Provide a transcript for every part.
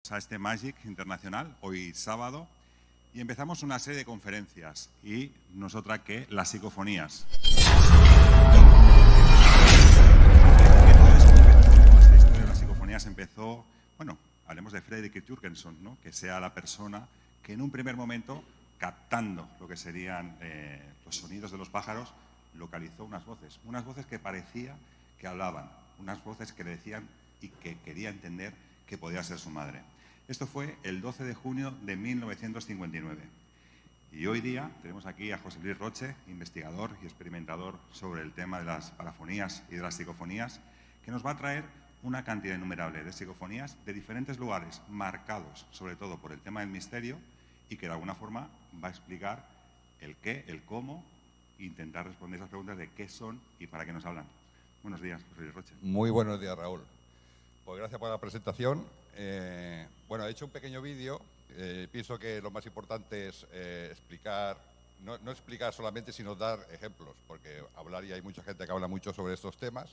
A este Magic Internacional, hoy sábado, y empezamos una serie de conferencias y no es otra que las psicofonías. Esta historia de las psicofonías empezó, bueno, hablemos de Fredrik Jürgensen, ¿no? Que sea la persona que en un primer momento, captando lo que serían los sonidos de los pájaros, localizó unas voces que parecía que hablaban, unas voces que le decían y que quería entender que podía ser su madre. Esto fue el 12 de junio de 1959. Y hoy día tenemos aquí a José Luis Roche, investigador y experimentador sobre el tema de las parafonías y de las psicofonías, que nos va a traer una cantidad innumerable de psicofonías de diferentes lugares, marcados sobre todo por el tema del misterio, y que de alguna forma va a explicar el qué, el cómo, e intentar responder esas preguntas de qué son y para qué nos hablan. Buenos días, José Luis Roche. Muy buenos días, Raúl. Pues gracias por la presentación. Bueno, he hecho un pequeño vídeo. Pienso que lo más importante es explicar, no explicar solamente, sino dar ejemplos, porque hablar, y hay mucha gente que habla mucho sobre estos temas.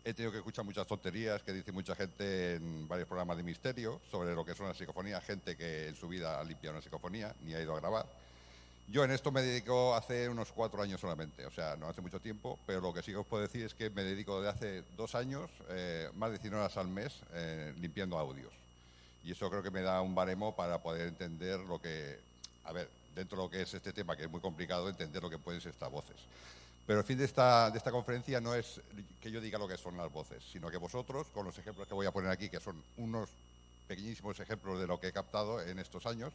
He tenido que escuchar muchas tonterías que dice mucha gente en varios programas de misterio sobre lo que son las psicofonías, gente que en su vida ha limpiado una psicofonía ni ha ido a grabar. Yo en esto me dedico hace unos 4 años solamente, o sea, no hace mucho tiempo, pero lo que sí que os puedo decir es que me dedico desde hace 2 años, más de 100 horas al mes, limpiando audios. Y eso creo que me da un baremo para poder entender lo que, a ver, dentro de lo que es este tema, que es muy complicado, entender lo que pueden ser estas voces. Pero el fin de esta conferencia no es que yo diga lo que son las voces, sino que vosotros, con los ejemplos que voy a poner aquí, que son unos pequeñísimos ejemplos de lo que he captado en estos años,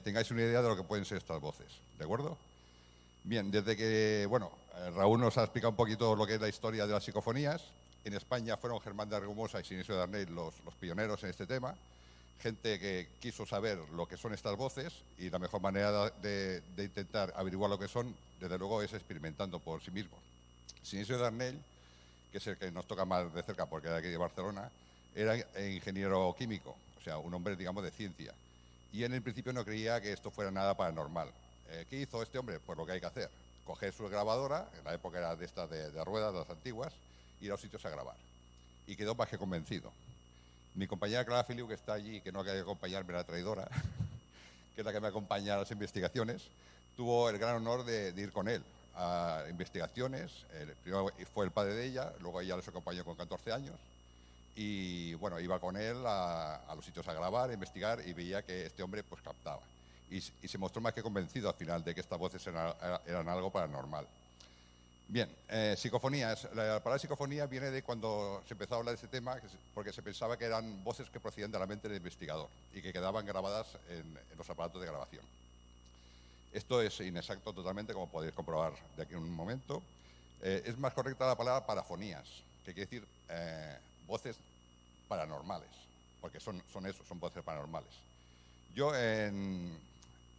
tengáis una idea de lo que pueden ser estas voces, ¿de acuerdo? Bien, desde que, bueno, Raúl nos ha explicado un poquito lo que es la historia de las psicofonías. En España fueron Germán de Argumosa y Sinesio de Arnaiz los pioneros en este tema, gente que quiso saber lo que son estas voces, y la mejor manera de intentar averiguar lo que son, desde luego, es experimentando por sí mismo. Sinesio de Arnaiz, que es el que nos toca más de cerca porque era de aquí de Barcelona, era ingeniero químico, o sea, un hombre, digamos, de ciencia. Y en el principio no creía que esto fuera nada paranormal. ¿Qué hizo este hombre? Pues lo que hay que hacer. Coger su grabadora, en la época era de estas de ruedas, de las antiguas, ir a los sitios a grabar. Y quedó más que convencido. Mi compañera Clara Filiu, que está allí, que no ha querido acompañarme, la traidora, que es la que me acompaña a las investigaciones, tuvo el gran honor de ir con él a investigaciones. Primero fue el padre de ella, luego ella les acompañó con 14 años. Y bueno, iba con él a los sitios a grabar, a investigar, y veía que este hombre pues captaba. Y se mostró más que convencido al final de que estas voces eran algo paranormal. Bien, psicofonías. La palabra psicofonía viene de cuando se empezó a hablar de este tema, porque se pensaba que eran voces que procedían de la mente del investigador y que quedaban grabadas en los aparatos de grabación. Esto es inexacto totalmente, como podéis comprobar de aquí en un momento. Es más correcta la palabra parafonías, que quiere decir voces paranormales, porque son eso, son voces paranormales. Yo en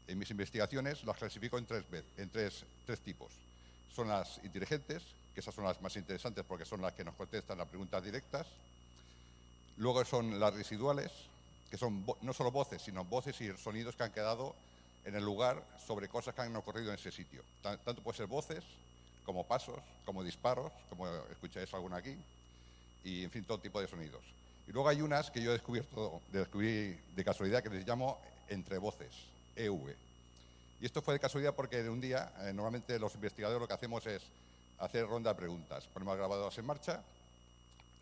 mis investigaciones las clasifico en tres tipos. Son las inteligentes, que esas son las más interesantes porque son las que nos contestan las preguntas directas. Luego son las residuales, que son no solo voces, sino voces y sonidos que han quedado en el lugar sobre cosas que han ocurrido en ese sitio. Tanto puede ser voces, como pasos, como disparos, como escucháis alguna aquí, y en fin, todo tipo de sonidos. Y luego hay unas que yo descubrí de casualidad, que les llamo entrevoces, EV. Y esto fue de casualidad porque un día, normalmente los investigadores lo que hacemos es hacer ronda de preguntas. Ponemos grabadoras en marcha,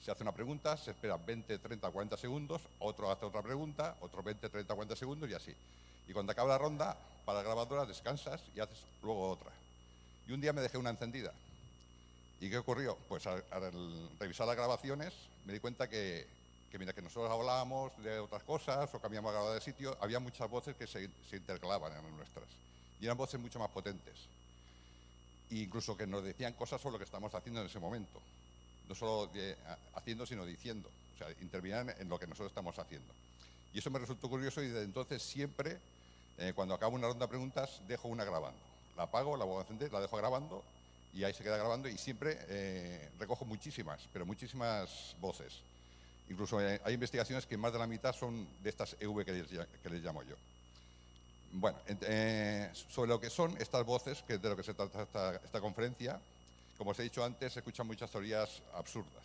se hace una pregunta, se espera 20, 30, 40 segundos, otro hace otra pregunta, otro 20, 30, 40 segundos y así. Y cuando acaba la ronda, para la grabadora descansas y haces luego otra. Y un día me dejé una encendida. ¿Y qué ocurrió? Pues al revisar las grabaciones me di cuenta que mientras que nosotros hablábamos de otras cosas o cambiamos la grabadora de sitio, había muchas voces que se intercalaban en las nuestras. Y eran voces mucho más potentes. E incluso que nos decían cosas sobre lo que estamos haciendo en ese momento. No solo haciendo, sino diciendo. O sea, intervenían en lo que nosotros estamos haciendo. Y eso me resultó curioso y desde entonces siempre, cuando acabo una ronda de preguntas, dejo una grabando. La apago, la vuelvo a encender, la dejo grabando y ahí se queda grabando y siempre recojo muchísimas, pero muchísimas voces. Incluso hay investigaciones que más de la mitad son de estas EV que les llamo yo. Bueno, sobre lo que son estas voces, que es de lo que se trata esta conferencia, como os he dicho antes, se escuchan muchas teorías absurdas.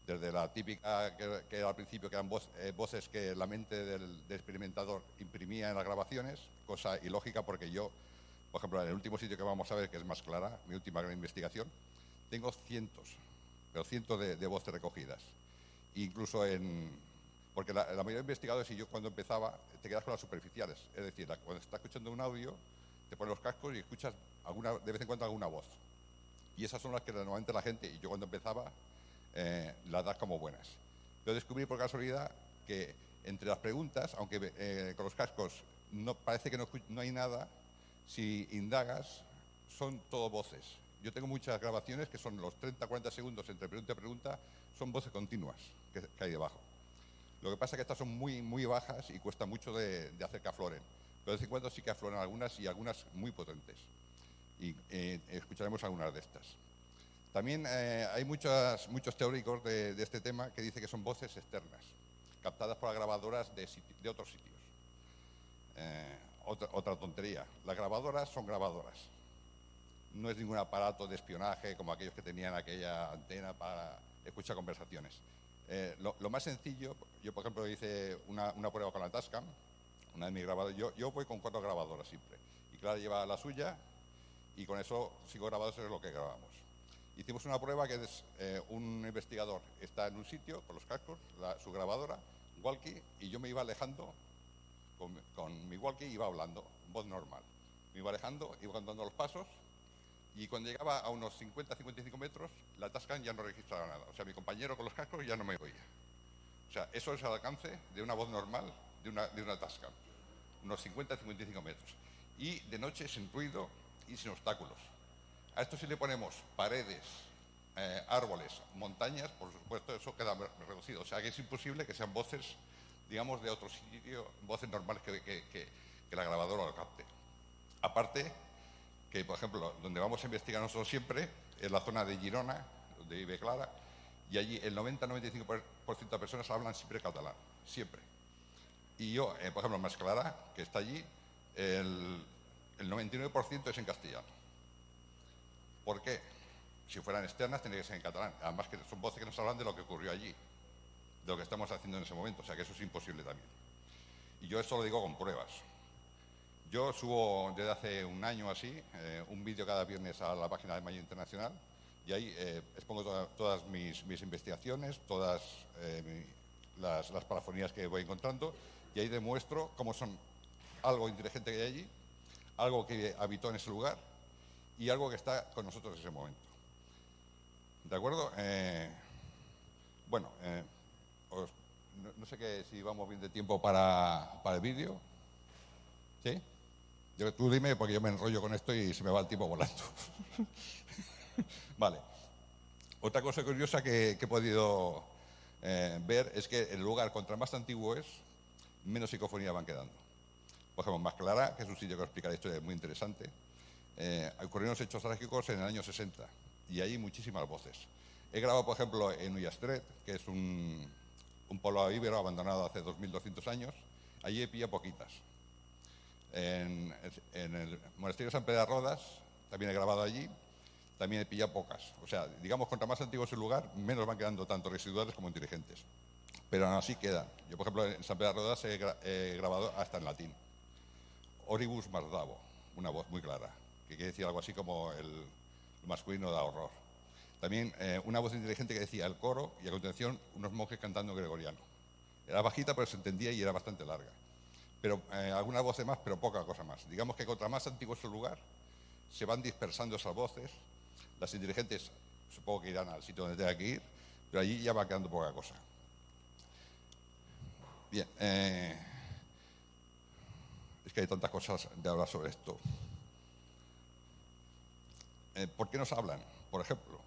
Desde la típica que era al principio, que eran voces que la mente del experimentador imprimía en las grabaciones, cosa ilógica porque yo, por ejemplo, en el último sitio que vamos a ver, que es Más Clara, mi última gran investigación, tengo cientos, pero cientos de voces recogidas. Incluso porque la mayoría de investigadores y yo cuando empezaba, te quedas con las superficiales. Es decir, cuando estás escuchando un audio, te pones los cascos y escuchas de vez en cuando alguna voz. Y esas son las que normalmente la gente, y yo cuando empezaba, las das como buenas. Yo descubrí por casualidad que entre las preguntas, aunque con los cascos parece que no hay nada, si indagas, son todo voces. Yo tengo muchas grabaciones que son los 30-40 segundos entre pregunta y pregunta, son voces continuas que hay debajo. Lo que pasa es que estas son muy, muy bajas y cuesta mucho de hacer que afloren. Pero de vez en cuando sí que afloran algunas y algunas muy potentes. Y escucharemos algunas de estas. También hay muchos teóricos de este tema que dicen que son voces externas, captadas por las grabadoras de otros sitios. Otra tontería. Las grabadoras son grabadoras. No es ningún aparato de espionaje como aquellos que tenían aquella antena para escuchar conversaciones. Lo más sencillo, yo por ejemplo hice una prueba con la Tascam, una de mis grabadoras. Yo voy con 4 grabadoras siempre. Y Clara lleva la suya y con eso 5 grabadoras es lo que grabamos. Hicimos una prueba que es un investigador está en un sitio con los cascos, su grabadora, walkie, y yo me iba alejando con mi walkie, iba hablando, voz normal. Me iba alejando, iba contando los pasos, y cuando llegaba a unos 50-55 metros, la Tascam ya no registraba nada. O sea, mi compañero con los cascos ya no me oía. O sea, eso es el alcance de una voz normal de una Tascam. Unos 50-55 metros. Y de noche sin ruido y sin obstáculos. A esto si le ponemos paredes, árboles, montañas, por supuesto eso queda reducido. O sea que es imposible que sean voces, digamos, de otro sitio, voces normales que la grabadora lo capte. Aparte, que por ejemplo, donde vamos a investigar nosotros siempre es la zona de Girona, donde vive Clara, y allí el 90-95% de personas hablan siempre catalán, siempre. Y yo, por ejemplo, en Más Clara, que está allí, el 99% es en castellano. ¿Por qué? Si fueran externas, tendría que ser en catalán. Además que son voces que nos hablan de lo que ocurrió allí, de lo que estamos haciendo en ese momento. O sea que eso es imposible también. Y yo esto lo digo con pruebas. Yo subo desde hace un año así un vídeo cada viernes a la página de Mayo Internacional y ahí expongo todas mis investigaciones, todas las parafonías que voy encontrando y ahí demuestro cómo son algo inteligente que hay allí, algo que habitó en ese lugar y algo que está con nosotros en ese momento. ¿De acuerdo? Bueno, no sé si vamos bien de tiempo para el vídeo. ¿Sí? Tú dime porque yo me enrollo con esto y se me va el tiempo volando. Vale. Otra cosa curiosa que he podido ver es que el lugar contra más antiguo es, menos psicofonía van quedando. Por ejemplo, Más Clara, que es un sitio que os explicaré esto, es muy interesante. Ocurrieron los hechos trágicos en el año 60 y hay muchísimas voces. He grabado, por ejemplo, en Ullastret, que es un poblado íbero abandonado hace 2200 años. Allí he pillado poquitas. En el monasterio de San Pedro de Rodas, también he grabado allí, también he pillado pocas. O sea, digamos, contra más antiguo es el lugar, menos van quedando tanto residuales como inteligentes. Pero aún así quedan. Yo, por ejemplo, en San Pedro de Rodas he grabado hasta en latín. Oribus Mardavo, una voz muy clara, que quiere decir algo así como el masculino da horror. También una voz inteligente que decía el coro y a continuación unos monjes cantando gregoriano. Era bajita pero se entendía y era bastante larga. Pero alguna voz de más, pero poca cosa más. Digamos que contra más antiguo es el lugar, se van dispersando esas voces. Las inteligentes supongo que irán al sitio donde tenga que ir, pero allí ya va quedando poca cosa. Bien, es que hay tantas cosas de hablar sobre esto. ¿Por qué nos hablan? Por ejemplo,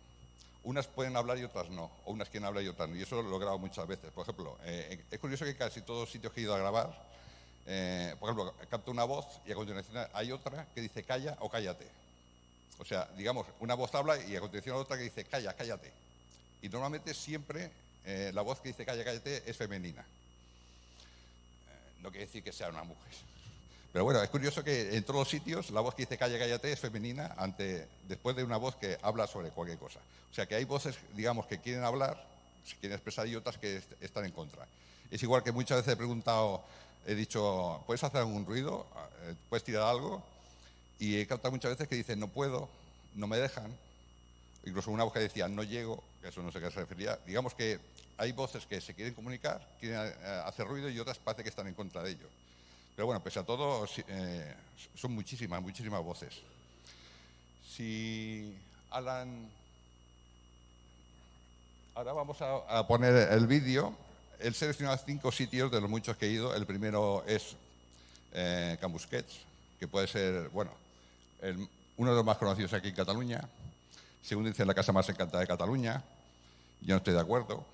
unas pueden hablar y otras no, o unas quieren hablar y otras no, y eso lo he grabado muchas veces. Por ejemplo, es curioso que casi todos los sitios que he ido a grabar, por ejemplo, capto una voz y a continuación hay otra que dice calla o cállate. O sea, digamos, una voz habla y a continuación otra que dice calla, cállate. Y normalmente siempre la voz que dice calla, cállate es femenina. No quiere decir que sea una mujer. Pero bueno, es curioso que en todos los sitios la voz que dice calla, cállate es femenina después de una voz que habla sobre cualquier cosa. O sea que hay voces, digamos, que quieren hablar se quieren expresar y otras que están en contra. Es igual que muchas veces he preguntado, he dicho, ¿puedes hacer algún ruido? ¿Puedes tirar algo? Y he captado muchas veces que dicen, no puedo, no me dejan. Incluso una voz que decía, no llego, que eso no sé a qué se refería. Digamos que hay voces que se quieren comunicar, quieren hacer ruido y otras parece que están en contra de ello. Pero bueno, pese a todo, son muchísimas voces. Si Alan... Ahora vamos a poner el vídeo. Él seleccionó 5 sitios de los muchos que he ido. El primero es Can Busquets, que puede ser, bueno, uno de los más conocidos aquí en Cataluña. Según dice, la casa más encantada de Cataluña. Yo no estoy de acuerdo.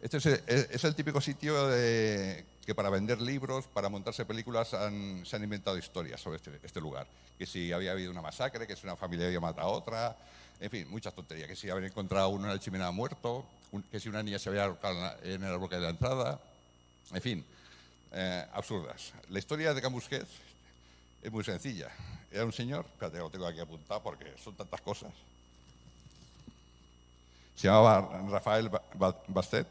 Este es el típico sitio que para vender libros, para montarse películas, se han inventado historias sobre este lugar. Que si había habido una masacre, que si una familia había matado a otra, en fin, muchas tonterías. Que si habían encontrado uno en la chimenea muerto, que si una niña se había ahorcado en el bloque de la entrada, en fin, absurdas. La historia de Can Busquets es muy sencilla. Era un señor, espérate, lo tengo aquí apuntado porque son tantas cosas. Se llamaba Rafael Bastet,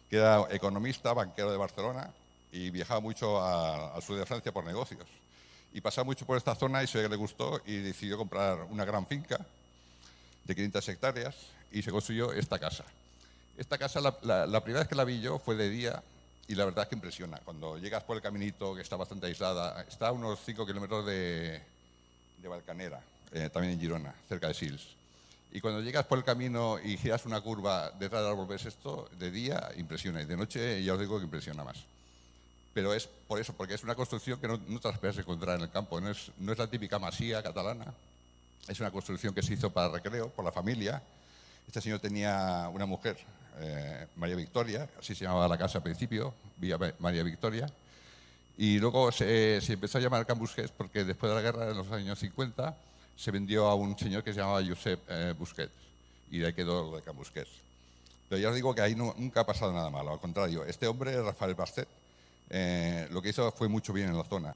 que era economista, banquero de Barcelona y viajaba mucho al sur de Francia por negocios. Y pasaba mucho por esta zona y se le gustó y decidió comprar una gran finca de 500 hectáreas y se construyó esta casa. Esta casa, la primera vez que la vi yo fue de día y la verdad es que impresiona. Cuando llegas por el caminito, que está bastante aislada, está a unos 5 kilómetros de Valcanera, también en Girona, cerca de Sils. Y cuando llegas por el camino y giras una curva detrás del árbol, ves esto, de día impresiona y de noche ya os digo que impresiona más. Pero es por eso, porque es una construcción que no te la esperas encontrar en el campo. No es la típica masía catalana, es una construcción que se hizo para recreo, por la familia. Este señor tenía una mujer, María Victoria, así se llamaba la casa al principio, Villa María Victoria. Y luego se empezó a llamar Can Busquets porque después de la guerra, en los años 50, se vendió a un señor que se llamaba Josep Busquets y de ahí quedó lo de Can Busquets. Pero ya os digo que ahí nunca ha pasado nada malo, al contrario. Este hombre, Rafael Bastet, lo que hizo fue mucho bien en la zona.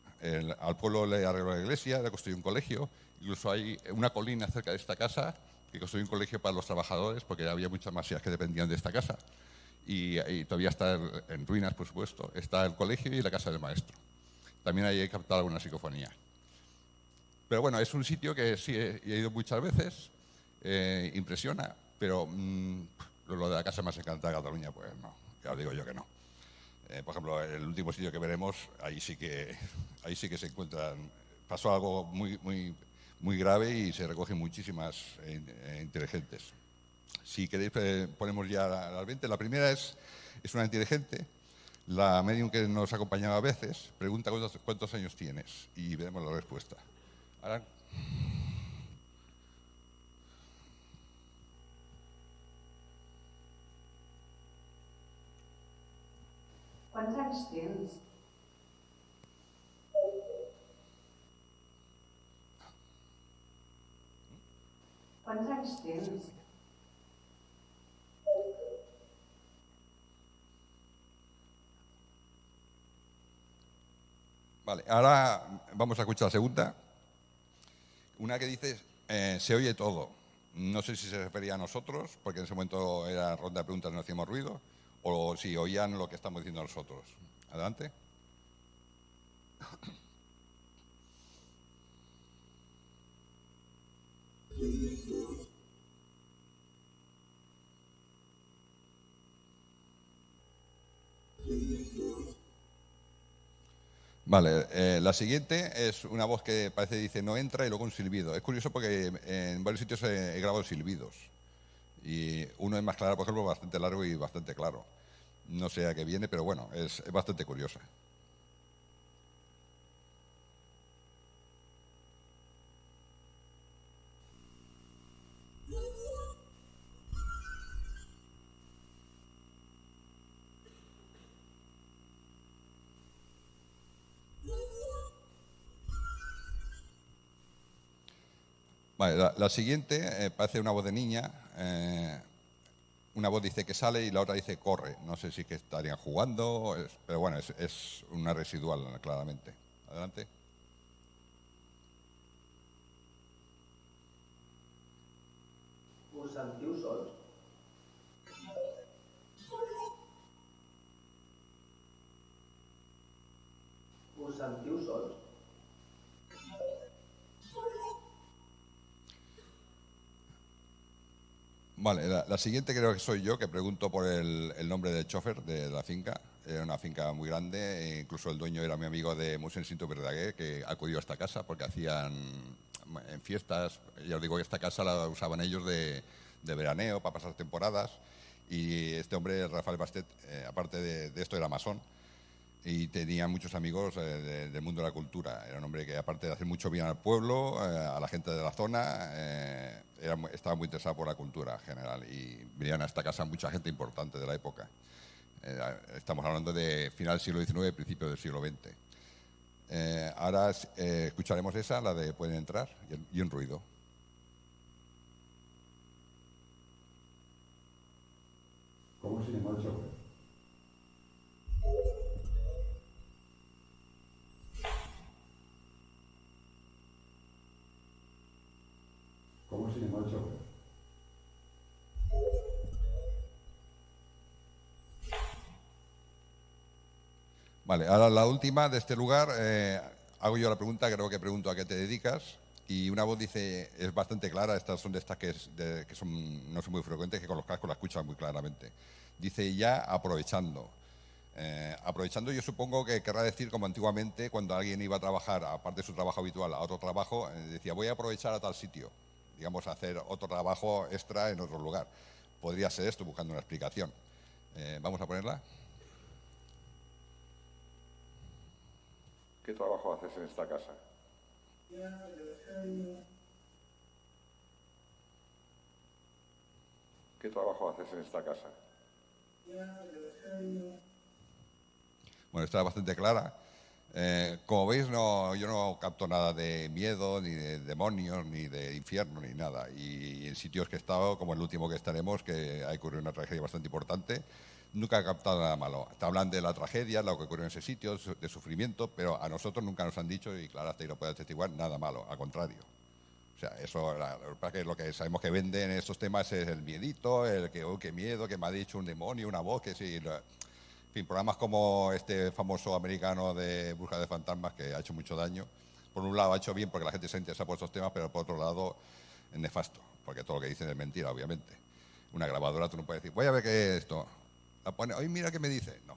Al pueblo le arregló la iglesia, le construyó un colegio, incluso hay una colina cerca de esta casa que construyó un colegio para los trabajadores porque había muchas masías que dependían de esta casa. Y todavía está en ruinas, por supuesto. Está el colegio y la casa del maestro. También ahí he captado alguna psicofonía. Pero bueno, es un sitio que sí he ido muchas veces, impresiona, pero lo de la casa más encantada de Cataluña, pues no, ya os digo yo que no. Por ejemplo, el último sitio que veremos, ahí sí que se encuentran, pasó algo muy grave y se recogen muchísimas inteligentes. Si queréis, ponemos ya las 20. La primera es una inteligente, la medium que nos acompañaba a veces, pregunta cuántos años tienes y veremos la respuesta. Alan. Quants anys tens? Quants anys tens? Vale, ahora vamos a escuchar la segunda. Una que dice, se oye todo. No sé si se refería a nosotros, porque en ese momento era ronda de preguntas y no hacíamos ruido, o si oían lo que estamos diciendo nosotros. Adelante. Vale, la siguiente es una voz que parece dice no entra y luego un silbido. Es curioso porque en varios sitios he grabado silbidos y uno es más claro, por ejemplo, bastante largo y bastante claro. No sé a qué viene, pero bueno, es bastante curiosa. Vale, la siguiente parece una voz de niña. Una voz dice que sale y la otra dice corre. No sé si que estarían jugando, pero bueno, es una residual, claramente. Adelante. Us sentiu sols? substantius sols? Vale, la siguiente creo que soy yo, que pregunto por el nombre del chofer de la finca. Era una finca muy grande, e incluso el dueño era mi amigo de Mossèn Cinto Verdaguer, que acudió a esta casa porque hacían en fiestas, ya os digo que esta casa la usaban ellos de veraneo para pasar temporadas, y este hombre, Rafael Bastet, aparte de esto, era masón y tenía muchos amigos del mundo de la cultura. Era un hombre que, aparte de hacer mucho bien al pueblo, a la gente de la zona, estaba muy interesado por la cultura en general, y venían a esta casa mucha gente importante de la época. Estamos hablando de final del siglo XIX, principio del siglo XX. Ahora escucharemos esa, la de Pueden entrar, y un ruido. ¿Cómo se llamó el chofer? ¿Cómo se llamó el chofer? Vale, ahora la última de este lugar, hago yo la pregunta, creo que pregunto a qué te dedicas, y una voz dice, es bastante clara, estas son de estas que no son muy frecuentes, que con los cascos la escuchan muy claramente. Dice, ya aprovechando. Aprovechando, yo supongo que querrá decir, como antiguamente, cuando alguien iba a trabajar, aparte de su trabajo habitual, a otro trabajo, decía, voy a aprovechar a tal sitio, digamos, a hacer otro trabajo extra en otro lugar. Podría ser esto, buscando una explicación. ¿Vamos a ponerla? ¿Qué trabajo haces en esta casa? ¿Qué trabajo haces en esta casa? Bueno, está bastante clara. Como veis, yo no capto nada de miedo, ni de demonios, ni de infierno, ni nada. Y en sitios que he estado, como el último que estaremos, que ha ocurrido una tragedia bastante importante, nunca he captado nada malo. Te hablan de la tragedia, lo que ocurrió en ese sitio, de sufrimiento, pero a nosotros nunca nos han dicho, y Clara hasta ahí lo puede atestiguar, nada malo, al contrario. O sea, eso, lo que sabemos que venden en estos temas es el miedito, el que, oh, qué miedo, que me ha dicho un demonio, una voz, que sí. En fin, programas como este famoso americano de Búsqueda de Fantasmas, que ha hecho mucho daño. Por un lado ha hecho bien porque la gente se interesa por estos temas, pero por otro lado es nefasto, porque todo lo que dicen es mentira, obviamente. Una grabadora tú no puedes decir, voy a ver qué es esto. La pone, oye, mira qué me dice. No,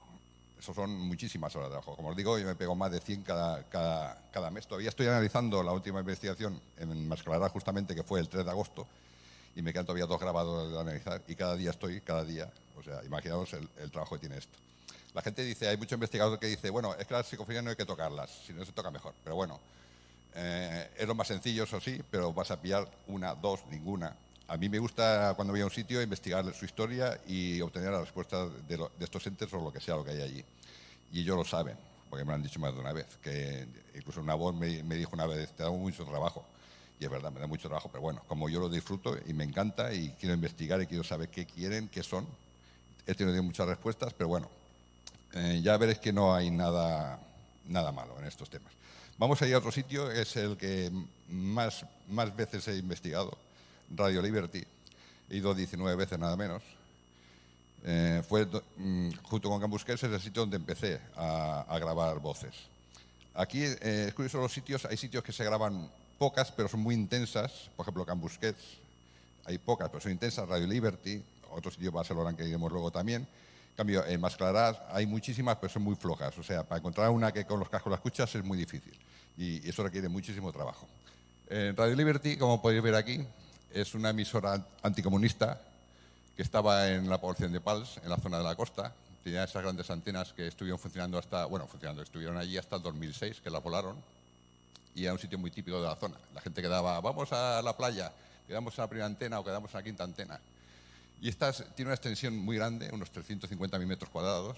eso son muchísimas horas de trabajo. Como os digo, yo me pego más de 100 cada mes. Todavía estoy analizando la última investigación en Masclará, justamente, que fue el 3 de agosto, y me quedan todavía 2 grabados de analizar, y cada día, o sea, imaginaos el trabajo que tiene esto. La gente dice, hay mucho investigador que dice, bueno, es que las psicofonías no hay que tocarlas, si no se toca mejor. Pero bueno, es lo más sencillo, eso sí, pero vas a pillar una, dos, ninguna. A mí me gusta, cuando voy a un sitio, investigar su historia y obtener la respuesta de estos entes o lo que sea lo que hay allí. Y ellos lo saben, porque me lo han dicho más de una vez, que incluso una voz me dijo una vez, te da mucho trabajo. Y es verdad, me da mucho trabajo, pero bueno, como yo lo disfruto y me encanta y quiero investigar y quiero saber qué quieren, qué son. He tenido muchas respuestas, pero bueno, ya veréis que no hay nada malo en estos temas. Vamos a ir a otro sitio, es el que más veces he investigado, Radio Liberty. He ido 19 veces nada menos. Fue junto con Can Busquets, es el sitio donde empecé a grabar voces. Aquí es curioso los sitios, hay sitios que se graban pocas pero son muy intensas, por ejemplo Can Busquets, hay pocas pero son intensas, Radio Liberty, otro sitio Barcelona que iremos luego también. En cambio, en Masclarás hay muchísimas pero son muy flojas, o sea, para encontrar una que con los cascos la escuchas es muy difícil y eso requiere muchísimo trabajo. Radio Liberty, como podéis ver aquí, es una emisora anticomunista que estaba en la población de Pals, en la zona de la costa. Tenía esas grandes antenas que estuvieron funcionando estuvieron allí hasta el 2006, que la volaron, y era un sitio muy típico de la zona. La gente quedaba, vamos a la playa, quedamos en la primera antena o quedamos en la quinta antena. Y esta tiene una extensión muy grande, unos 350.000 metros cuadrados.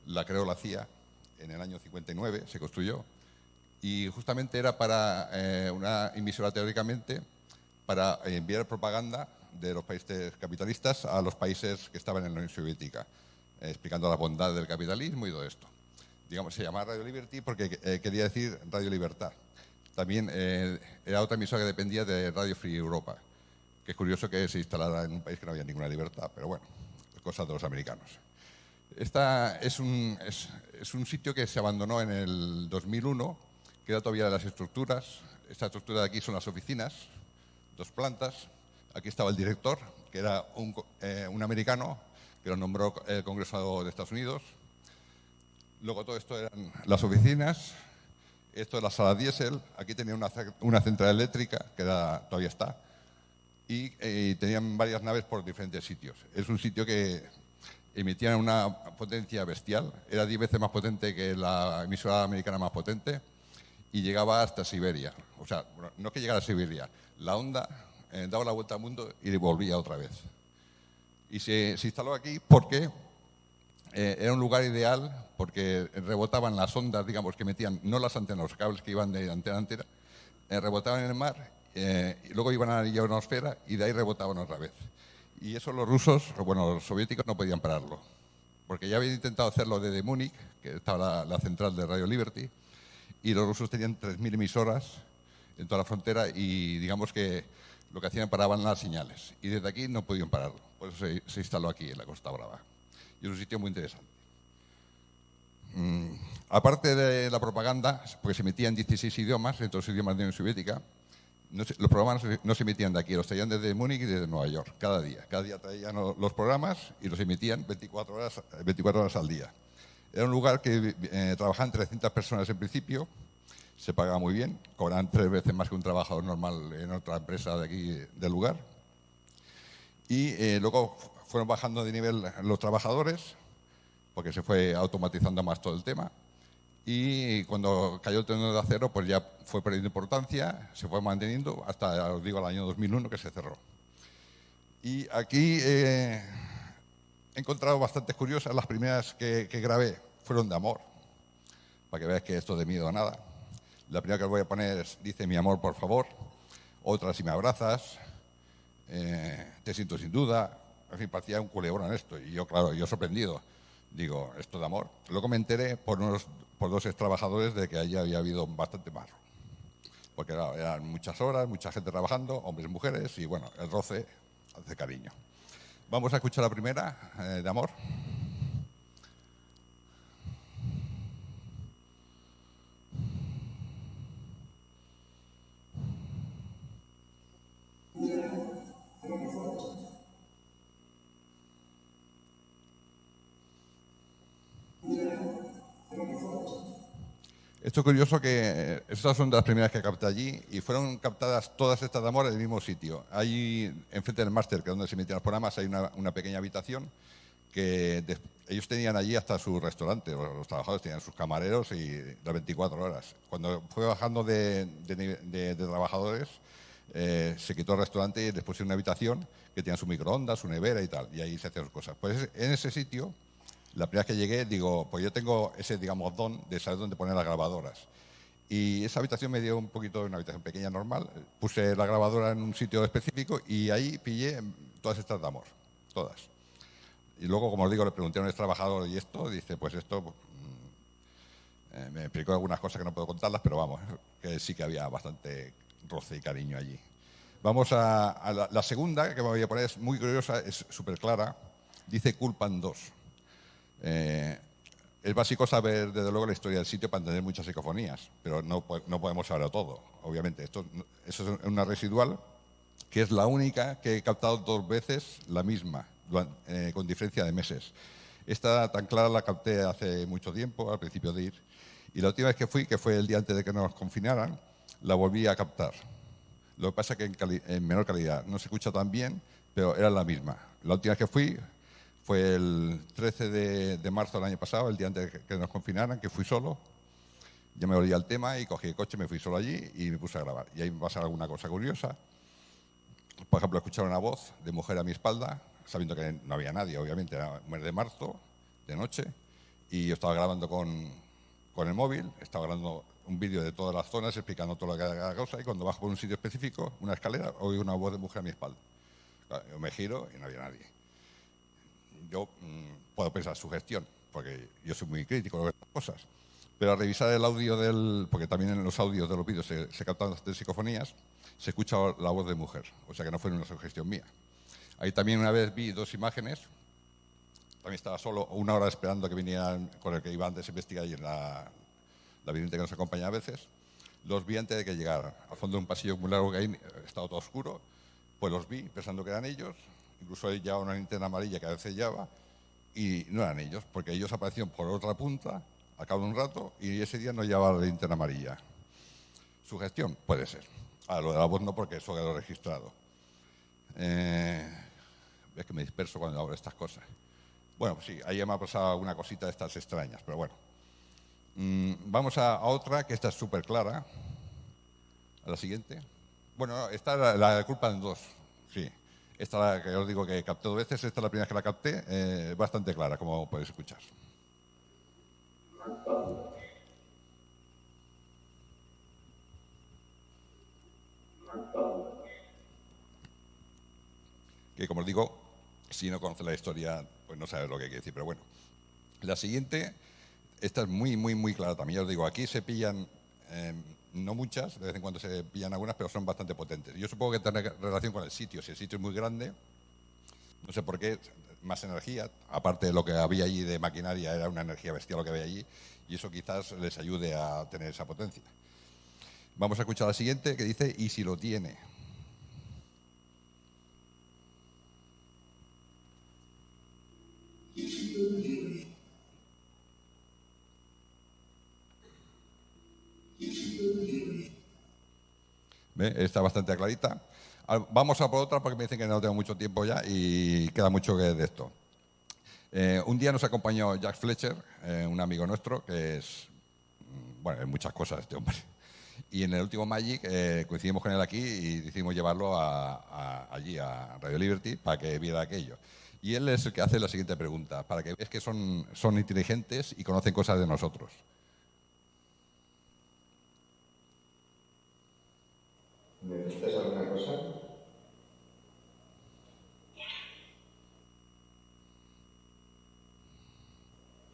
La creó la CIA en el año 59, se construyó, y justamente era para una emisora teóricamente para enviar propaganda de los países capitalistas a los países que estaban en la Unión Soviética, explicando la bondad del capitalismo y todo esto. Digamos, se llamaba Radio Liberty porque quería decir Radio Libertad. También era otra emisora que dependía de Radio Free Europa, que es curioso que se instalara en un país que no había ninguna libertad, pero bueno, cosas de los americanos. Es un sitio que se abandonó en el 2001, queda todavía de las estructuras. Esta estructura de aquí son las oficinas, 2 plantas. Aquí estaba el director, que era un americano, que lo nombró el Congreso de Estados Unidos. Luego todo esto eran las oficinas, esto es la sala diésel, aquí tenía una central eléctrica, que todavía está, y tenían varias naves por diferentes sitios. Es un sitio que emitía una potencia bestial, era 10 veces más potente que la emisora americana más potente, y llegaba hasta Siberia. O sea, no que llegara a Siberia, la onda daba la vuelta al mundo y volvía otra vez. Y se instaló aquí porque era un lugar ideal, porque rebotaban las ondas, digamos, que metían, no las antenas, los cables que iban de antena a antena, rebotaban en el mar, y luego iban a la ionosfera y de ahí rebotaban otra vez. Y eso los rusos, bueno, los soviéticos no podían pararlo, porque ya habían intentado hacerlo desde Múnich, que estaba la central de Radio Liberty, y los rusos tenían 3.000 emisoras en toda la frontera y digamos que lo que hacían paraban las señales. Y desde aquí no podían pararlo, por eso se instaló aquí en la Costa Brava. Y es un sitio muy interesante. Aparte de la propaganda, porque se emitía en 16 idiomas, en todos los idiomas de la Unión Soviética, los programas no se emitían de aquí, los traían desde Múnich y desde Nueva York, cada día. Cada día traían los programas y los emitían 24 horas al día. Era un lugar que trabajaban 300 personas en principio, se pagaba muy bien, cobraban 3 veces más que un trabajador normal en otra empresa de aquí del lugar. Y luego fueron bajando de nivel los trabajadores, porque se fue automatizando más todo el tema. Y cuando cayó el telón de acero, pues ya fue perdiendo importancia, se fue manteniendo hasta, os digo, el año 2001 que se cerró. Y aquí he encontrado bastantes curiosas. Las primeras que grabé fueron de amor, para que veáis que esto de miedo a nada. La primera que os voy a poner es, dice mi amor, por favor. Otra, si me abrazas. Te siento sin duda. En fin, parecía un culebrón esto. Y yo, claro, yo sorprendido. Digo, esto de amor. Luego me enteré por 2 extrabajadores de que allí había habido bastante más. Porque eran muchas horas, mucha gente trabajando, hombres y mujeres, y bueno, el roce hace cariño. Vamos a escuchar la primera, de amor. Esto es curioso que estas son de las primeras que capté allí y fueron captadas todas estas de amor en el mismo sitio. Ahí, enfrente del máster, que es donde se emitían los programas, hay una pequeña habitación que ellos tenían allí hasta su restaurante, los trabajadores tenían sus camareros y las 24 horas. Cuando fue bajando de trabajadores, se quitó el restaurante y les pusieron una habitación que tenía su microondas, su nevera y tal, y ahí se hacían sus cosas. Pues en ese sitio, la primera vez que llegué, digo, pues yo tengo ese, digamos, don de saber dónde poner las grabadoras. Y esa habitación me dio un poquito, una habitación pequeña normal, puse la grabadora en un sitio específico y ahí pillé todas estas de amor, todas. Y luego, como os digo, le pregunté a un trabajador y esto, dice, pues esto, me explicó algunas cosas que no puedo contarlas, pero vamos, que sí que había bastante roce y cariño allí. Vamos a la segunda, que me voy a poner, es muy curiosa, es súper clara, dice Culpan 2. Es básico saber, desde luego, la historia del sitio para entender muchas psicofonías, pero no podemos saberlo todo, obviamente. Eso es una residual, que es la única que he captado 2 veces la misma, con diferencia de meses. Esta tan clara la capté hace mucho tiempo, al principio de ir, y la última vez que fui, que fue el día antes de que nos confinaran, la volví a captar. Lo que pasa es que en menor calidad. No se escucha tan bien, pero era la misma. La última vez que fui fue el 13 de marzo del año pasado, el día antes de que nos confinaran, que fui solo. Ya me olía el tema y cogí el coche, me fui solo allí y me puse a grabar. Y ahí me pasa alguna cosa curiosa. Por ejemplo, escuchar una voz de mujer a mi espalda, sabiendo que no había nadie, obviamente, era un mes de marzo, de noche, y yo estaba grabando con el móvil, estaba grabando un vídeo de todas las zonas, explicando todo lo que era cada cosa, y cuando bajo por un sitio específico, una escalera, oigo una voz de mujer a mi espalda. Claro, yo me giro y no había nadie. Yo puedo pensar sugestión, porque yo soy muy crítico de estas cosas, pero al revisar el audio porque también en los audios de los vídeos se captan las psicofonías, se escucha la voz de mujer, o sea que no fue una sugestión mía. Ahí también una vez vi 2 imágenes, También estaba solo 1 hora esperando que vinieran con el que iba antes a investigar y en la vidente que nos acompaña a veces. Los vi antes de que llegaran. Al fondo de un pasillo muy largo que hay, estaba todo oscuro. Pues los vi pensando que eran ellos. Incluso hay ya una linterna amarilla que a veces lleva. Y no eran ellos, porque ellos aparecieron por otra punta al cabo de un rato y ese día no llevaba la linterna amarilla. Sugestión, puede ser. Ahora, lo de la voz no, porque eso quedó registrado. Ves que me disperso cuando hablo de estas cosas. Bueno, pues sí, ahí ya me ha pasado una cosita de estas extrañas, pero bueno. Vamos a otra, que esta es súper clara. A la siguiente. Bueno, no, esta la culpa en 2. Sí. Esta la que os digo que capté 2 veces, esta es la primera que la capté, bastante clara, como podéis escuchar. Que como os digo, si no conoces la historia, pues no sabes lo que quiere decir, pero bueno. La siguiente, esta es muy, muy, muy clara también. Ya os digo, aquí se pillan, no muchas, de vez en cuando se pillan algunas, pero son bastante potentes. Yo supongo que tiene relación con el sitio. Si el sitio es muy grande, no sé por qué, más energía, aparte de lo que había allí de maquinaria, era una energía bestial lo que había allí, y eso quizás les ayude a tener esa potencia. Vamos a escuchar la siguiente, que dice, ¿y si lo tiene? ¿Ve? Está bastante clarita. Vamos a por otra porque me dicen que no tengo mucho tiempo ya y queda mucho que de esto. Un día nos acompañó Jack Fletcher, un amigo nuestro, que es, bueno, en muchas cosas este hombre. Y en el último Magic coincidimos con él aquí y decidimos llevarlo allí, a Radio Liberty, para que viera aquello. Y él es el que hace la siguiente pregunta, para que veas que son inteligentes y conocen cosas de nosotros. ¿Necesitas alguna cosa?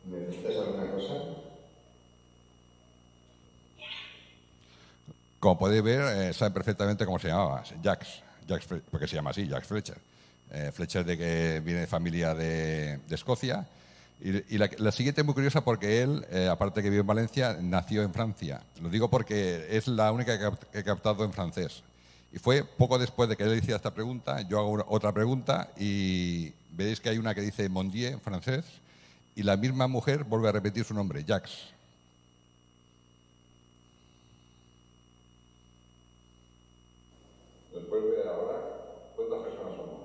¿Necesitas alguna cosa? Como podéis ver, sabe perfectamente cómo se llamaba, Jax, porque se llama así, Jack Fletcher. Fletcher de que viene de familia de Escocia. Y la siguiente es muy curiosa porque él, aparte de que vive en Valencia, nació en Francia. Lo digo porque es la única que he captado en francés. Y fue poco después de que él hiciera esta pregunta, yo hago otra pregunta y veréis que hay una que dice Mondier en francés y la misma mujer vuelve a repetir su nombre, Jax. Después de ahora, ¿cuántas personas somos?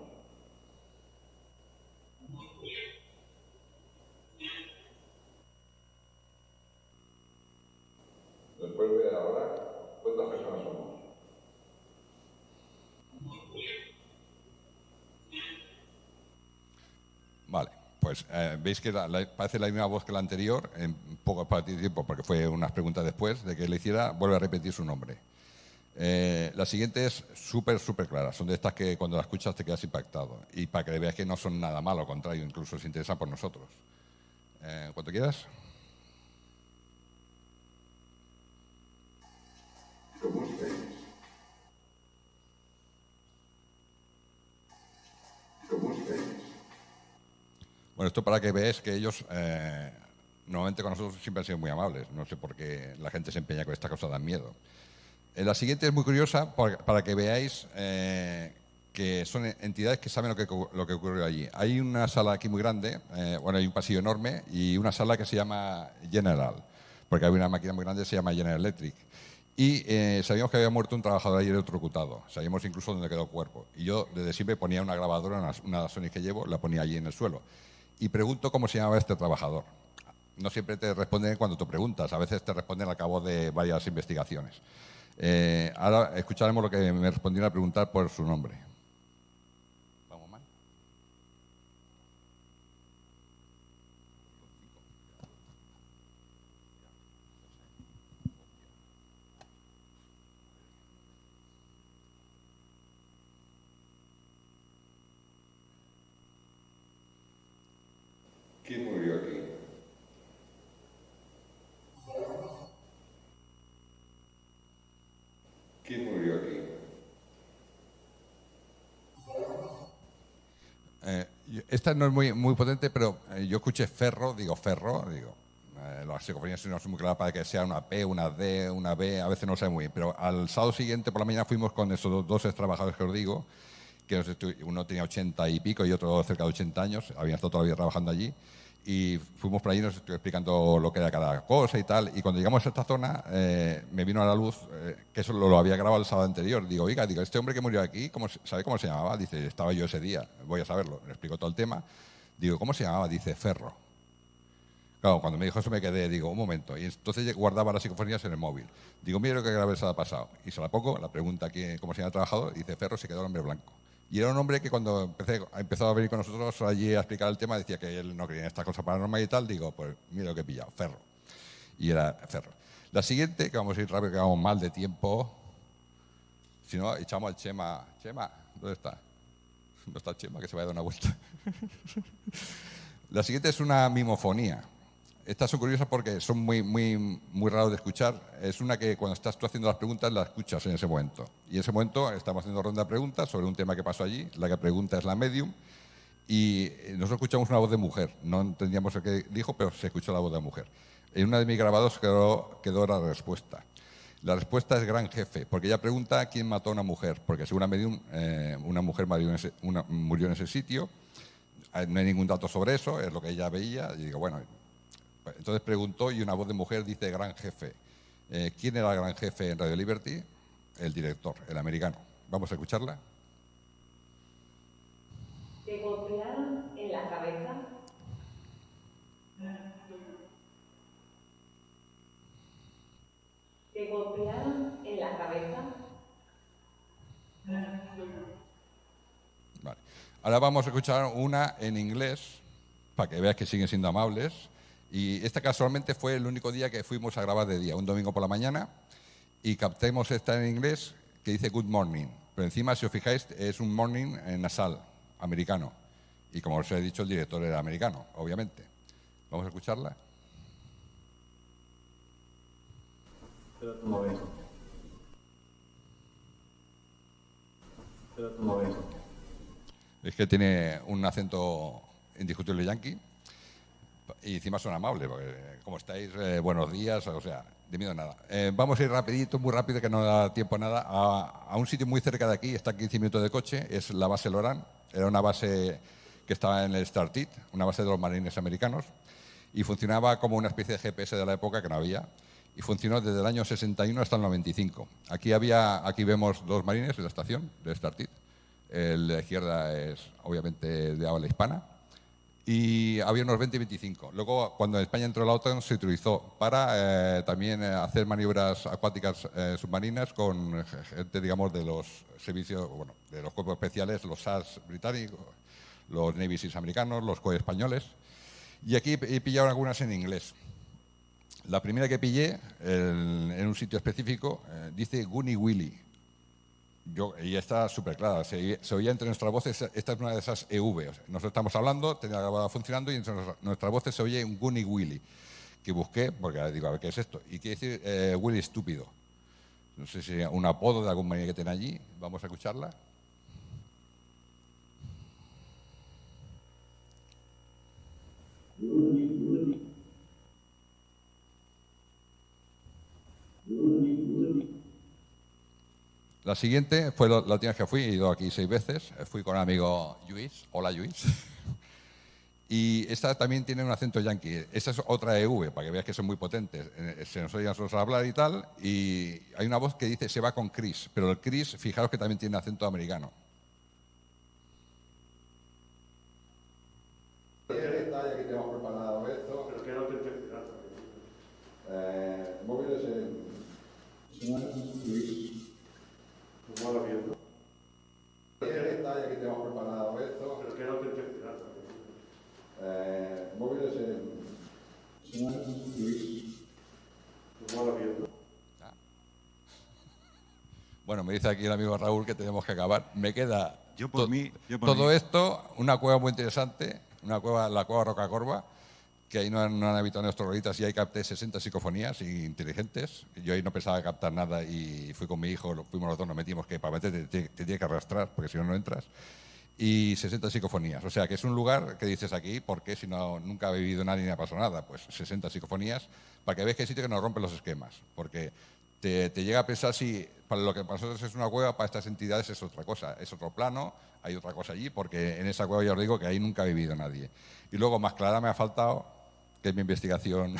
Después de ahora, ¿cuántas personas somos? Vale, pues veis que parece la misma voz que la anterior, en poco tiempo, porque fue unas preguntas después de que le hiciera, vuelve a repetir su nombre. La siguiente es súper, súper clara. Son de estas que cuando la escuchas te quedas impactado. Y para que veas que no son nada malo, al contrario, incluso se interesan por nosotros. Cuando quieras. ¿Cómo estáis? ¿Cómo estáis? Bueno, esto para que veáis que ellos normalmente con nosotros siempre han sido muy amables. No sé por qué la gente se empeña con esta cosa, dan miedo. La siguiente es muy curiosa para que veáis que son entidades que saben lo que ocurrió allí. Hay una sala aquí muy grande, bueno, hay un pasillo enorme y una sala que se llama General, porque hay una máquina muy grande que se llama General Electric. Y sabíamos que había muerto un trabajador ayer electrocutado. Sabíamos incluso dónde quedó el cuerpo. Y yo desde siempre ponía una grabadora, una Sony que llevo, la ponía allí en el suelo. Y pregunto cómo se llamaba este trabajador. No siempre te responden cuando tú preguntas, a veces te responden al cabo de varias investigaciones. Ahora escucharemos lo que me respondieron a preguntar por su nombre. ¿Vamos mal? ¿Quién murió aquí? ¿Quién murió aquí? esta no es muy potente, pero yo escuché ferro, digo, las psicofonías no son muy claras para que sea una P, una D, una B, a veces no sé muy bien, pero al sábado siguiente por la mañana fuimos con esos dos ex trabajadores que os digo, que uno tenía 80 y pico y otro cerca de 80 años, habían estado toda la vida trabajando allí, y fuimos por allí, nos estuve explicando lo que era cada cosa y tal, y cuando llegamos a esta zona me vino a la luz que eso lo había grabado el sábado anterior. Digo, oiga, este hombre que murió aquí, ¿sabe cómo se llamaba? Dice, estaba yo ese día, voy a saberlo. Me explicó todo el tema. Digo, ¿cómo se llamaba? Dice, Ferro. Claro, cuando me dijo eso me quedé, digo, un momento. Y entonces guardaba las psicofonías en el móvil. Digo, mira lo que grabé el pasado. Y se la pongo, la pregunta cómo se llama el trabajador, dice, Ferro, se quedó el hombre blanco. Y era un hombre que cuando empezó a venir con nosotros allí a explicar el tema, decía que él no creía en estas cosas paranormales y tal. Digo, pues mira lo que he pillado, Ferro. Y era Ferro. La siguiente, que vamos a ir rápido, que vamos mal de tiempo. Si no, echamos al Chema. Chema, ¿dónde está? No está el Chema, que se vaya a dar una vuelta. La siguiente es una mimofonía. Estas son curiosas porque son muy raros de escuchar. Es una que cuando estás tú haciendo las preguntas la escuchas en ese momento. Y en ese momento estamos haciendo ronda de preguntas sobre un tema que pasó allí. La que pregunta es la medium. Y nosotros escuchamos una voz de mujer. No entendíamos el que dijo, pero se escuchó la voz de mujer. En una de mis grabados quedó la respuesta. La respuesta es gran jefe, porque ella pregunta quién mató a una mujer, porque según la medium, una mujer murió en ese sitio. No hay ningún dato sobre eso, es lo que ella veía. Y digo, bueno, entonces preguntó y una voz de mujer dice gran jefe. ¿Quién era el gran jefe en Radio Liberty? El director, el americano. Vamos a escucharla. ¿Te golpearon en la cabeza? ¿Te golpearon en la cabeza? Vale. Ahora vamos a escuchar una en inglés, para que veas que siguen siendo amables. Y esta casualmente fue el único día que fuimos a grabar de día, un domingo por la mañana, y captemos esta en inglés que dice good morning. Pero encima, si os fijáis, es un morning nasal, americano. Y como os he dicho, el director era americano, obviamente. Vamos a escucharla. Espérate un momento. Espérate un momento. Es que tiene un acento indiscutible yanqui y encima son amables, porque como estáis, buenos días, o sea, de miedo nada. Vamos a ir rapidito, muy rápido, que no da tiempo a nada, a un sitio muy cerca de aquí, está a 15 minutos de coche, es la base Loran. Era una base que estaba en el StarTit, una base de los marines americanos, y funcionaba como una especie de GPS de la época que no había, y funcionó desde el año 61 hasta el 95. Aquí vemos dos marines en la estación de StarTit. El de la izquierda es, obviamente, de habla hispana. Y había unos 20 y 25. Luego, cuando España entró a la OTAN, se utilizó para también hacer maniobras acuáticas submarinas con gente, digamos, de los servicios, bueno, de los cuerpos especiales, los SAS británicos, los Navy Seals americanos, los COE españoles. Y aquí he pillado algunas en inglés. La primera que pillé, en un sitio específico, dice Gunny Willy. Y está súper clara, se oía entre nuestras voces, esta es una de esas EV. Nosotros estamos hablando, tenía la grabadora funcionando y entre nuestras voces se oye un Gunny Willy, que busqué, porque digo, a ver qué es esto. Y quiere decir Willy estúpido. No sé si un apodo de algún marine que tiene allí. Vamos a escucharla. La siguiente fue la última vez que fui, he ido aquí 6 veces. Fui con el amigo Luis. Hola, Luis. Y esta también tiene un acento yanqui. Esta es otra EV, para que veas que son muy potentes. Se nos oye a nosotros hablar y tal. Y hay una voz que dice se va con Chris. Pero el Chris, fijaros que también tiene acento americano. Aquí tenemos preparado esto. Pero que no te entenderás. Móviles en... Pues va viendo. Aquí tenemos preparado esto. Pero que no te entenderás. Móviles en... Pues va viendo. Bueno, me dice aquí el amigo Raúl que tenemos que acabar. Me queda todo esto, una cueva muy interesante, la cueva Rocacorva, que ahí no han habitado nuestros rolitas y ahí capté 60 psicofonías inteligentes. Yo ahí no pensaba captar nada y fui con mi hijo, fuimos los dos, nos metimos, que para meterte te tiene que arrastrar, porque si no, no entras. y 60 psicofonías. O sea, que es un lugar que dices aquí, ¿por qué? Si no, nunca ha vivido nadie ni ha pasado nada. Pues 60 psicofonías, para que veas que hay sitio que nos rompen los esquemas. Porque te llega a pensar si para lo que para nosotros es una cueva, para estas entidades es otra cosa, es otro plano, hay otra cosa allí, porque en esa cueva ya os digo que ahí nunca ha vivido nadie. Y luego, más clara me ha faltado, que es mi investigación,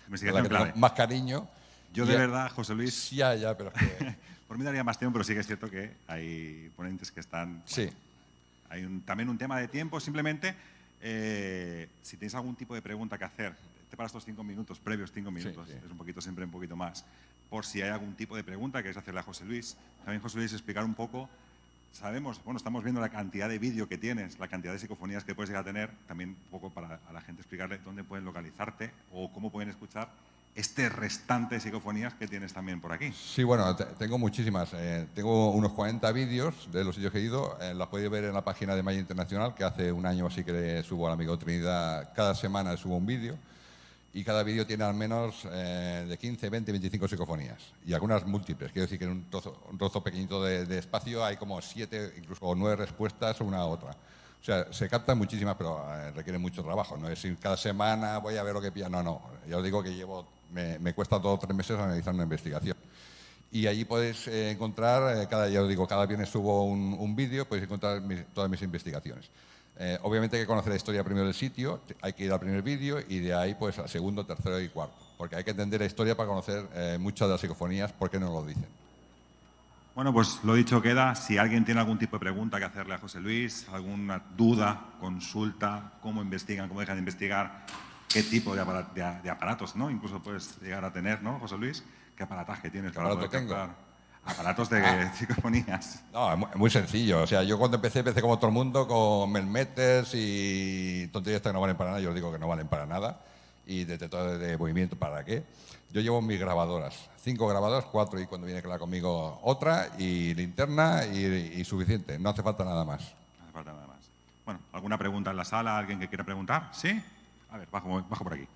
Investigación la que tengo clave. más cariño. Yo de verdad, José Luis, Ya, pero es que... por mí daría más tiempo, pero sí que es cierto que hay ponentes que están... Sí. Hay también un tema de tiempo, simplemente, si tenéis algún tipo de pregunta que hacer, te paras estos 5 minutos, previos 5 minutos, Sí. es un poquito, siempre un poquito más, por si hay algún tipo de pregunta que queréis hacerle a José Luis. También, José Luis, explicar un poco, sabemos, bueno, estamos viendo la cantidad de vídeo que tienes, la cantidad de psicofonías que puedes llegar a tener, también un poco para a la gente explicarle dónde pueden localizarte o cómo pueden escuchar este restante de psicofonías que tienes también por aquí. Sí, bueno, tengo muchísimas. Tengo unos 40 vídeos de los sitios que he ido. Las podéis ver en la página de Maya Internacional, que hace un año así que le subo al amigo Trinidad. Cada semana le subo un vídeo y cada vídeo tiene al menos de 15, 20, 25 psicofonías y algunas múltiples. Quiero decir que en un trozo pequeñito de espacio hay como 7, incluso 9 respuestas una a otra. O sea, se captan muchísimas, pero requiere mucho trabajo. No es ir cada semana voy a ver lo que pilla. No. Ya os digo que me cuesta 2 o 3 meses analizar una investigación. Y allí podéis encontrar, ya os digo, cada viernes subo un vídeo, podéis encontrar todas mis investigaciones. Obviamente hay que conocer la historia primero del sitio, hay que ir al primer vídeo y de ahí pues al segundo, tercero y cuarto. Porque hay que entender la historia para conocer muchas de las psicofonías, por qué no lo dicen. Bueno, pues lo dicho queda. Si alguien tiene algún tipo de pregunta que hacerle a José Luis, alguna duda, consulta, cómo investigan, cómo dejan de investigar, qué tipo de aparatos, ¿no? Incluso puedes llegar a tener, ¿no, José Luis? ¿Qué aparataje tienes para aparato poder tengo? captar aparatos de psicofonías? No, es muy sencillo. O sea, yo cuando empecé como todo el mundo con melmeters y tonterías que no valen para nada. Yo os digo que no valen para nada. Y detectores de movimiento, ¿para qué? Yo llevo mis grabadoras. 5 grabadoras, 4 y cuando viene Clara conmigo otra y linterna y suficiente. No hace falta nada más. No hace falta nada más. Bueno, ¿alguna pregunta en la sala? ¿Alguien que quiera preguntar? ¿Sí? A ver, bajo por aquí.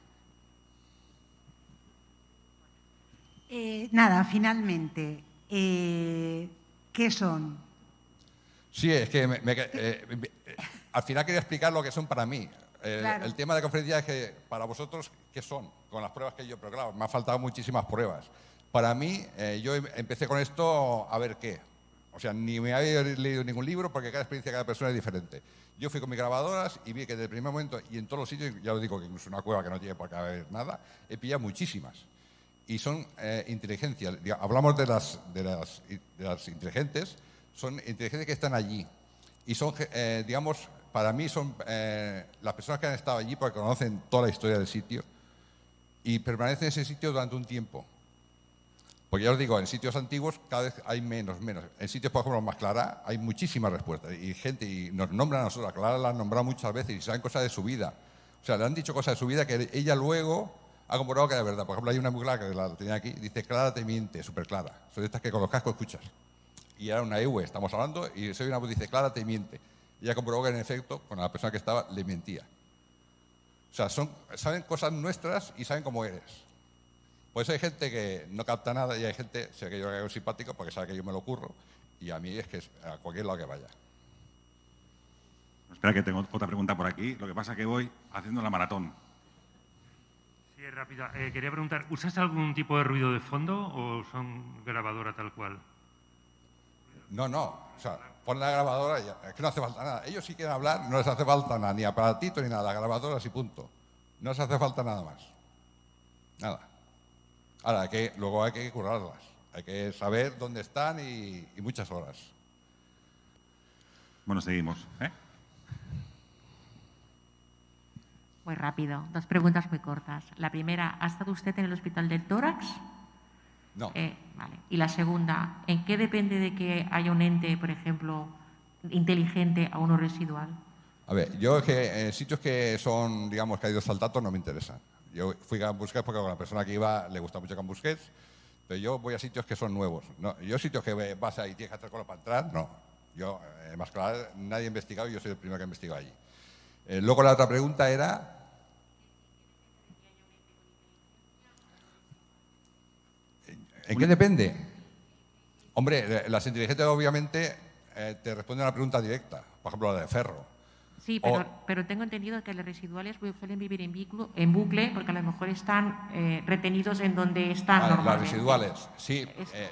Nada, finalmente, ¿qué son? Sí, es que al final quería explicar lo que son para mí. Claro. El tema de conferencia es que para vosotros, ¿qué son? Con las pruebas que yo, pero claro, me han faltado muchísimas pruebas. Para mí, yo empecé con esto a ver qué. O sea, ni me había leído ningún libro porque cada experiencia de cada persona es diferente. Yo fui con mis grabadoras y vi que desde el primer momento, y en todos los sitios, ya os digo que incluso una cueva que no tiene por qué haber nada, he pillado muchísimas. Y son inteligencias. Hablamos de las inteligentes, son inteligencias que están allí. Y son, digamos, para mí son las personas que han estado allí porque conocen toda la historia del sitio y permanecen en ese sitio durante un tiempo. Porque ya os digo, en sitios antiguos cada vez hay menos. En sitios, por ejemplo, más Clara, hay muchísimas respuestas. Y nos nombran a nosotros. A Clara la han nombrado muchas veces y saben cosas de su vida. O sea, le han dicho cosas de su vida que ella luego ha comprobado que era verdad. Por ejemplo, hay una muy clara que la tenía aquí, dice, Clara te miente, súper clara. Son estas que con los cascos escuchas. Y era una EUE, estamos hablando, y soy una voz dice, Clara te miente. Y ella comprobó que en efecto, con la persona que estaba, le mentía. O sea, saben cosas nuestras y saben cómo eres. Por eso hay gente que no capta nada y hay gente, sé que yo le hago simpático porque sabe que yo me lo curro y a mí es que es a cualquier lado que vaya. Espera que tengo otra pregunta por aquí. Lo que pasa es que voy haciendo la maratón. Sí, rápida. Quería preguntar, ¿usas algún tipo de ruido de fondo o son grabadora tal cual? No. O sea, pon la grabadora y ya. Es que no hace falta nada. Ellos sí quieren hablar, no les hace falta nada, ni aparatito ni nada. La grabadora sí, punto. No les hace falta nada más. Nada. Ahora, luego hay que curarlas. Hay que saber dónde están y muchas horas. Bueno, seguimos. Muy rápido. 2 preguntas muy cortas. La primera, ¿ha estado usted en el Hospital del Tórax? No. Vale. Y la segunda, ¿en qué depende de que haya un ente, por ejemplo, inteligente a uno residual? A ver, yo es que en sitios que son, digamos, caídos al tato no me interesan. Yo fui a Can Busquets porque con la persona que iba le gusta mucho Can Busquets, pero yo voy a sitios que son nuevos. No, yo sitios que vas ahí y tienes que hacer cola para entrar, no. Yo, más claro, nadie ha investigado y yo soy el primero que ha investigado allí. Luego la otra pregunta era... ¿En qué depende? Hombre, las inteligentes obviamente te responden a la pregunta directa, por ejemplo, la de ferro. Sí, pero tengo entendido que los residuales suelen vivir en bucle porque a lo mejor están retenidos en donde están normalmente. Las residuales,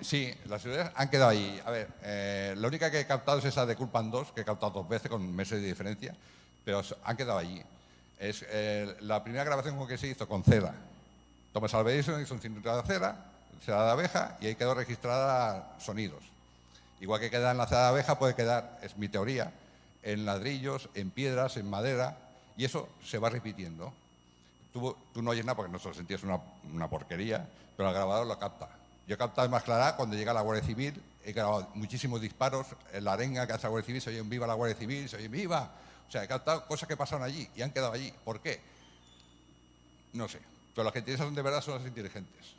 sí, las residuales han quedado ahí. A ver, la única que he captado es esa de Culpan 2, que he captado 2 veces con meses de diferencia, pero han quedado allí. Es la primera grabación que se hizo con cera. Thomas Alva Edison hizo un cinturón de cera de abeja, y ahí quedó registrada sonidos. Igual que queda en la cera de abeja, puede quedar, es mi teoría, en ladrillos, en piedras, en madera, y eso se va repitiendo. Tú no oyes nada porque nuestro sentido es una porquería, pero el grabador lo capta. Yo he captado más clara cuando llega la Guardia Civil, he grabado muchísimos disparos, en la arenga que hace la Guardia Civil, se oye en viva la Guardia Civil, se oye en viva. O sea, he captado cosas que pasaron allí y han quedado allí. ¿Por qué? No sé. Pero los que interesan de verdad son los inteligentes.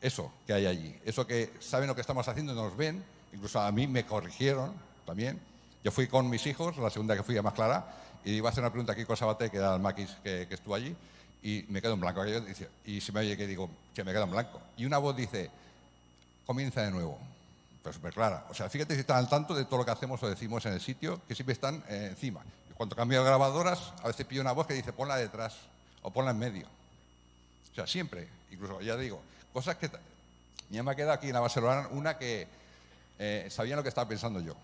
Eso que hay allí, eso que saben lo que estamos haciendo y nos ven, incluso a mí me corrigieron también. Yo fui con mis hijos, la segunda que fui a Más Clara, y iba a hacer una pregunta aquí con Sabaté, que era el maquis que estuvo allí, y me quedo en blanco. Y se me oye que digo, que me quedo en blanco. Y una voz dice, comienza de nuevo. Pero súper clara. O sea, fíjate si están al tanto de todo lo que hacemos o decimos en el sitio, que siempre están encima. Y cuando cambio de grabadoras, a veces pillo una voz que dice, ponla detrás o ponla en medio. O sea, siempre. Incluso, ya digo, cosas que... Ya me ha quedado aquí en la Barcelona una que sabían lo que estaba pensando yo.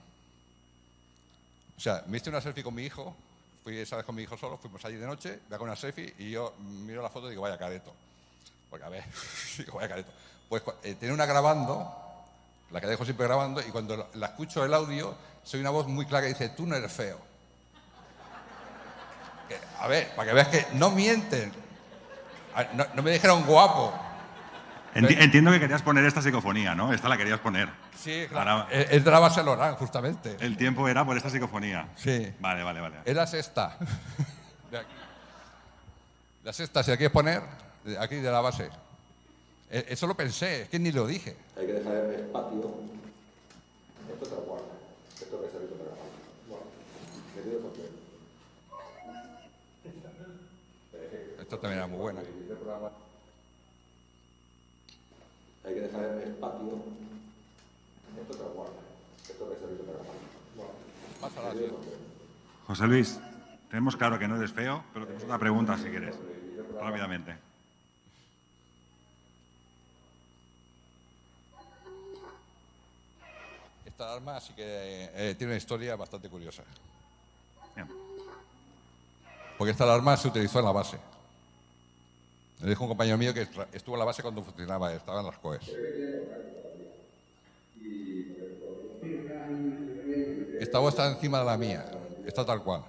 O sea, me hice una selfie con mi hijo, fui esa vez con mi hijo solo, fuimos allí de noche, me hago una selfie y yo miro la foto y digo, vaya careto. Porque a ver, digo, vaya careto. Pues tenía una grabando, la que dejo siempre grabando, y cuando la escucho el audio, soy una voz muy clara que dice, tú no eres feo. A ver, para que veas que no mienten. No me dijeron guapo. Entiendo que querías poner esta psicofonía, ¿no? Esta la querías poner. Sí, claro. Es de la Barcelona, justamente. El tiempo era por esta psicofonía. Sí. Vale. Es la sexta. La sexta, si la quieres poner, aquí de la base. Eso lo pensé, es que ni lo dije. Hay que dejar espacio. Esto te lo guarda. Esto que se ha visto para abajo. Bueno, metido papel. Esto también era muy buena. Hay que dejar espacio. Esto te lo guarda. Esto que se ha visto para abajo. Bueno, Pásala así. José Luis, tenemos claro que no eres feo, pero tenemos una pregunta si quieres, rápidamente. Esta arma sí que tiene una historia bastante curiosa. Bien. Porque esta alarma se utilizó en la base. Me dijo un compañero mío que estuvo en la base cuando funcionaba, estaba en las COEs. Esta voz está encima de la mía, está tal cual.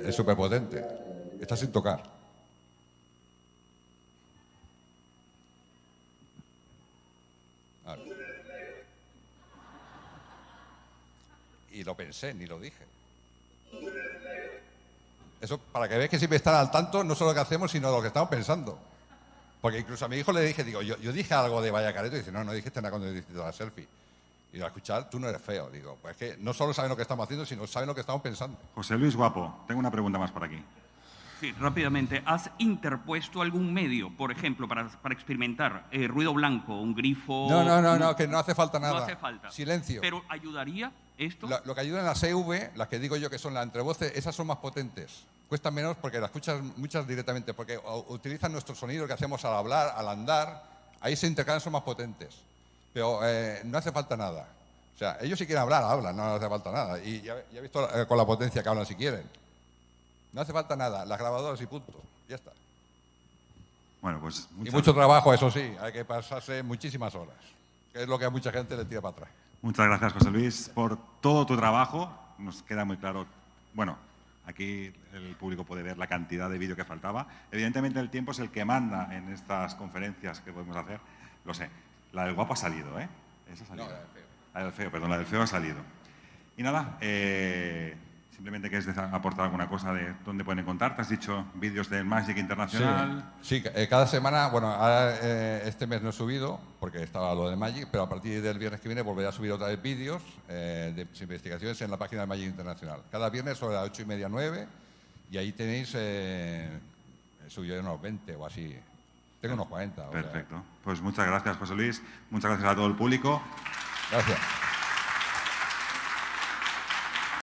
Es súper potente, está sin tocar. Vale. Y lo pensé, ni lo dije. Eso para que veas que siempre están al tanto, no solo lo que hacemos, sino lo que estamos pensando. Porque incluso a mi hijo le dije, digo, yo dije algo de vaya careto, y dice, no dijiste nada cuando hiciste la selfie. Y al escuchar, tú no eres feo. Digo, pues es que no solo saben lo que estamos haciendo, sino saben lo que estamos pensando. José Luis Guapo, tengo una pregunta más por aquí. Sí, rápidamente. ¿Has interpuesto algún medio, por ejemplo, para experimentar ruido blanco, un grifo? No, que no hace falta nada. No hace falta. Silencio. ¿Pero ayudaría esto? Lo que ayuda en las CV, las que digo yo que son las entrevoces, esas son más potentes. Cuestan menos porque las escuchas muchas directamente, porque utilizan nuestro sonido que hacemos al hablar, al andar. Ahí se intercalan, son más potentes. Pero no hace falta nada. O sea, ellos si quieren hablar, hablan, no hace falta nada. Y ya he visto con la potencia que hablan si quieren. No hace falta nada, las grabadoras y punto. Ya está. Bueno, pues... Y mucho trabajo, eso sí. Hay que pasarse muchísimas horas. Que es lo que a mucha gente le tira para atrás. Muchas gracias, José Luis, por todo tu trabajo. Nos queda muy claro... Bueno, aquí el público puede ver la cantidad de vídeo que faltaba. Evidentemente el tiempo es el que manda en estas conferencias que podemos hacer. Lo sé. La del guapo ha salido, ¿eh? Esa ha salido. No, la del feo, perdón, la del feo ha salido. Y nada, simplemente quieres aportar alguna cosa de dónde pueden encontrar. Te has dicho vídeos del Magic Internacional. Sí, cada semana, bueno, ahora este mes no he subido porque estaba lo de Magic, pero a partir del viernes que viene volveré a subir otra vez vídeos de investigaciones en la página de Magic Internacional. Cada viernes sobre las 8:30, 9, y ahí tenéis, subiré unos 20 o así. Tengo unos 40. Perfecto. Pues muchas gracias, José Luis. Muchas gracias a todo el público. Gracias.